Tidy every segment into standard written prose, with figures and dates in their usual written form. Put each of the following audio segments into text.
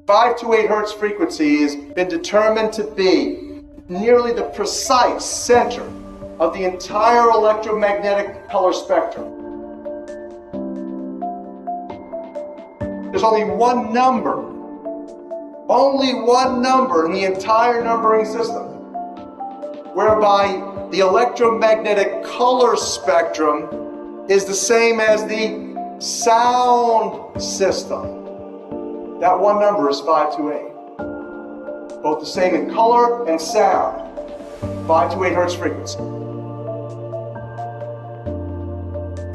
528 hertz frequency has been determined to be nearly the precise center of the entire electromagnetic color spectrum. There's only one number in the entire numbering system whereby the electromagnetic color spectrum is the same as the sound system. That one number is 528. Both the same in color and sound. 528 hertz frequency.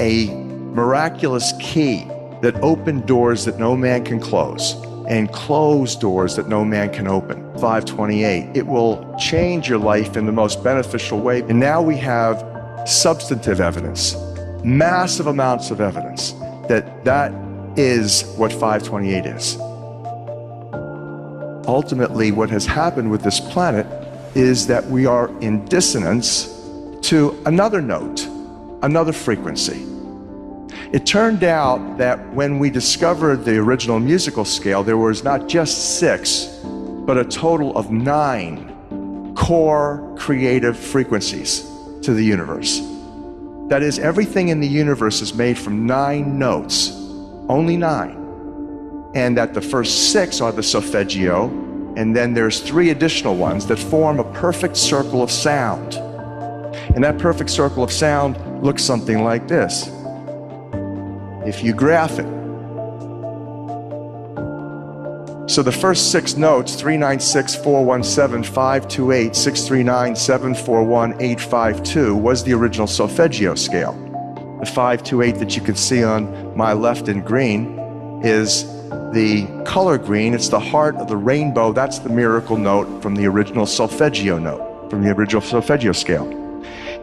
A miraculous key that opened doors that no man can close and close doors that no man can open. 528. It will change your life in the most beneficial way. And now we have substantive evidence, massive amounts of evidence that is what 528 is. Ultimately, what has happened with this planet is that we are in dissonance to another note, another frequency. It turned out that when we discovered the original musical scale, there was not just 6, but a total of 9 core creative frequencies to the universe. That is, everything in the universe is made from 9 notes, only 9. And that the first 6 are the solfeggio, and then there's 3 additional ones that form a perfect circle of sound. And that perfect circle of sound looks something like this, if you graph it. So the first 6 notes, 396, 417, 528, 639, 741, 852, was the original solfeggio scale. The 528 that you can see on my left in green is the color green. It's the heart of the rainbow. That's the miracle note from the original solfeggio note, from the original solfeggio scale.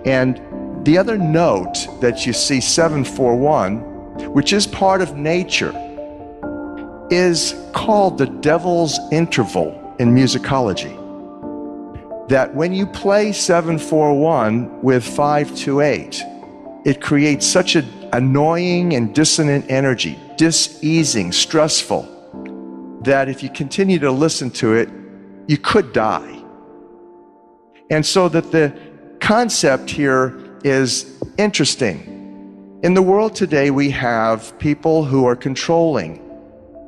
And the other note that you see, 741, which is part of nature, is called the devil's interval in musicology. That when you play 741 with 528, it creates such an annoying and dissonant energy, diseasing, stressful, that if you continue to listen to it, you could die. And so that the concept here is interesting. In the world today, we have people who are controlling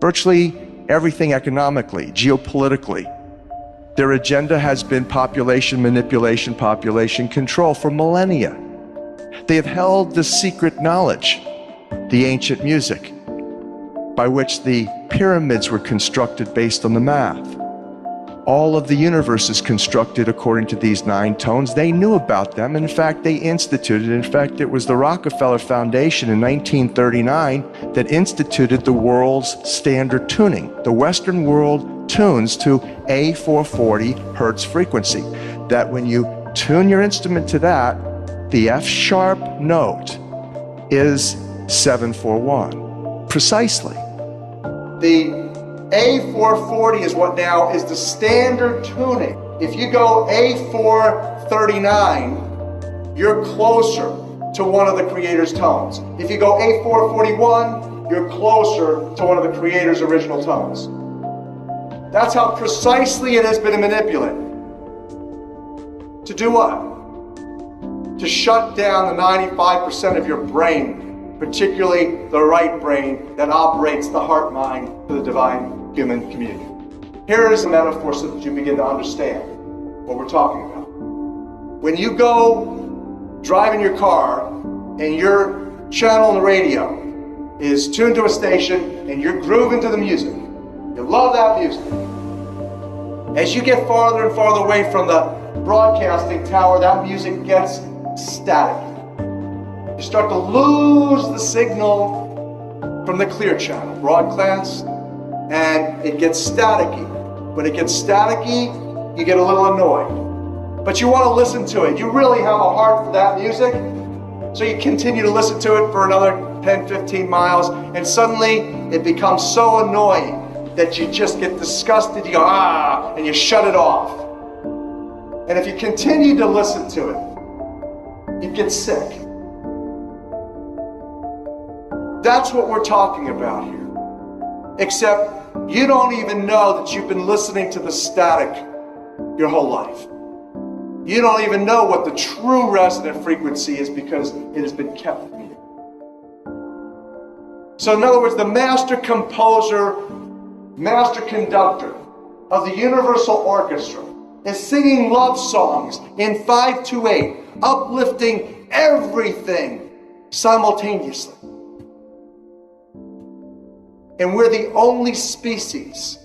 virtually everything economically, geopolitically. Their agenda has been population manipulation, population control for millennia. They have held the secret knowledge, the ancient music, by which the pyramids were constructed based on the math. All of the universe is constructed according to these 9 tones. They knew about them. In fact, they instituted. In fact, it was the Rockefeller Foundation in 1939 that instituted the world's standard tuning. The Western world tunes to A440 hertz frequency. That when you tune your instrument to that, the F sharp note is 741. Precisely. The A440 is what now is the standard tuning. If you go A439, you're closer to one of the creator's tones. If you go A441, you're closer to one of the creator's original tones. That's how precisely it has been manipulated. To do what? To shut down the 95% of your brain, particularly the right brain that operates the heart-mind to the divine human community. Here is a metaphor so that you begin to understand what we're talking about. When you go driving your car and your channel on the radio is tuned to a station and you're grooving to the music, you love that music. As you get farther and farther away from the broadcasting tower, that music gets static. You start to lose the signal from the clear channel, broadcast, and it gets staticky. When it gets staticky, you get a little annoyed. But you want to listen to it. You really have a heart for that music, so you continue to listen to it for another 10, 15 miles, and suddenly it becomes so annoying that you just get disgusted. You go, ah, and you shut it off. And if you continue to listen to it, you get sick. That's what we're talking about here. Except you don't even know that you've been listening to the static your whole life. You don't even know what the true resonant frequency is because it has been kept from you. So in other words, the master composer, master conductor of the Universal Orchestra is singing love songs in 528, uplifting everything simultaneously. And we're the only species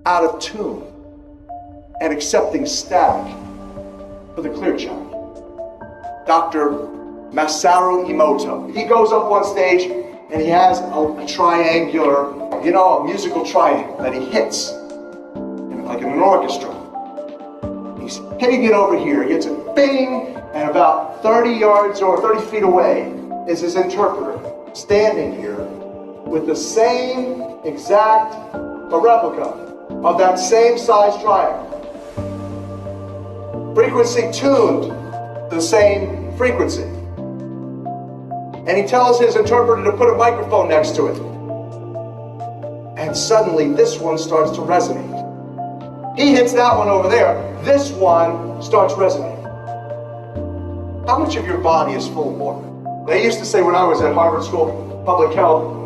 out of tune and accepting static for the clear channel. Dr. Masaru Emoto. He goes up on stage and he has a triangular, a musical triangle that he hits, like in an orchestra. He's hitting it over here. He gets it bing, and about 30 yards or 30 feet away is his interpreter standing here with the same exact replica of that same size triangle. Frequency tuned to the same frequency. And he tells his interpreter to put a microphone next to it. And suddenly this one starts to resonate. He hits that one over there. This one starts resonating. How much of your body is full of water? They used to say when I was at Harvard School of Public Health,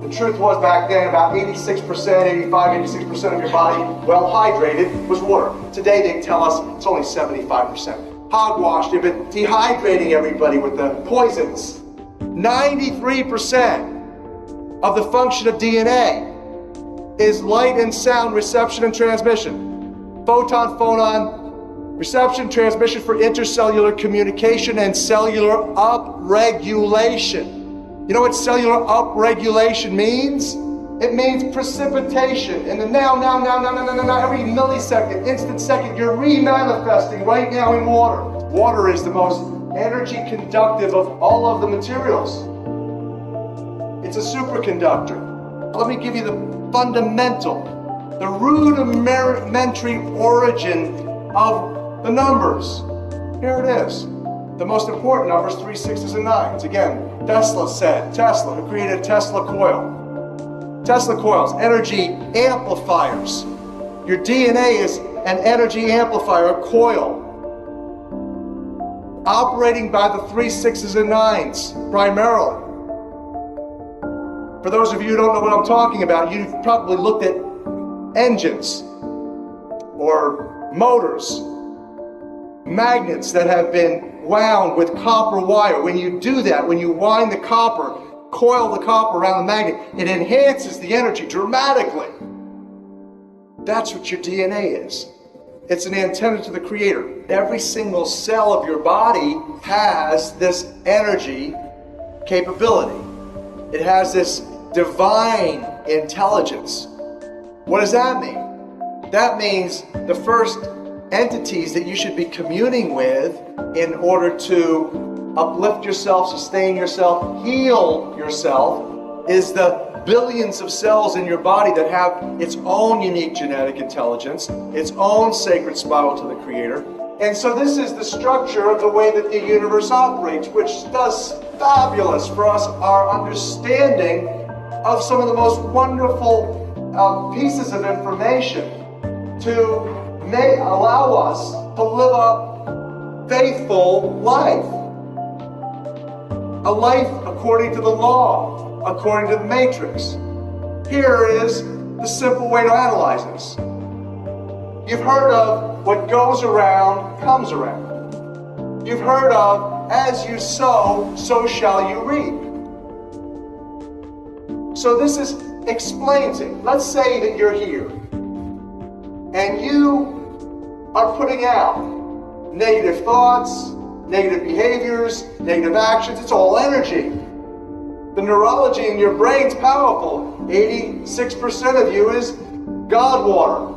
the truth was back then about 86%, 86% of your body, well hydrated, was water. Today they tell us it's only 75%. Hogwash, they've been dehydrating everybody with the poisons. 93% of the function of DNA is light and sound reception and transmission. Photon, phonon, reception, transmission for intercellular communication and cellular upregulation. You know what cellular upregulation means? It means precipitation. In the now, every millisecond, instant second, you're remanifesting right now in water. Water is the most energy conductive of all of the materials. It's a superconductor. Let me give you the fundamental, the rudimentary origin of the numbers. Here it is. The most important numbers, 3, 6s, and 9s. Again, Tesla, who created Tesla coil. Tesla coils, energy amplifiers. Your DNA is an energy amplifier, a coil, operating by the 3, 6s, and 9s primarily. For those of you who don't know what I'm talking about, you've probably looked at engines or motors, magnets that have been wound with copper wire. When you do that, when you wind the copper, coil the copper around the magnet, it enhances the energy dramatically. That's what your DNA is. It's an antenna to the Creator. Every single cell of your body has this energy capability. It has this divine intelligence. What does that mean? That means the first entities that you should be communing with in order to uplift yourself, sustain yourself, heal yourself is the billions of cells in your body that have its own unique genetic intelligence, its own sacred spiral to the Creator. And so this is the structure of the way that the universe operates, which does fabulous for us, our understanding of some of the most wonderful pieces of information to allow us to live a faithful life. A life according to the law, according to the matrix. Here is the simple way to analyze this. You've heard of what goes around comes around. You've heard of as you sow, so shall you reap. So this explains it. Let's say that you're here and you are putting out negative thoughts, negative behaviors, negative actions. It's all energy. The neurology in your brain's powerful. 86% of you is God water.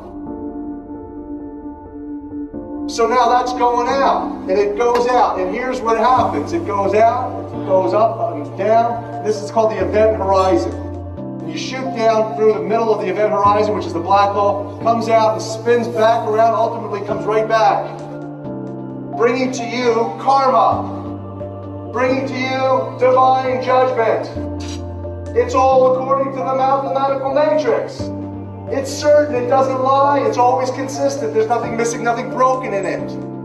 So now that's going out, and it goes out, and here's what happens. It goes out, it goes up and down. This is called the event horizon. You shoot down through the middle of the event horizon, which is the black hole, comes out and spins back around, ultimately comes right back, bringing to you karma, bringing to you divine judgment. It's all according to the mathematical matrix. It's certain, it doesn't lie, it's always consistent. There's nothing missing, nothing broken in it.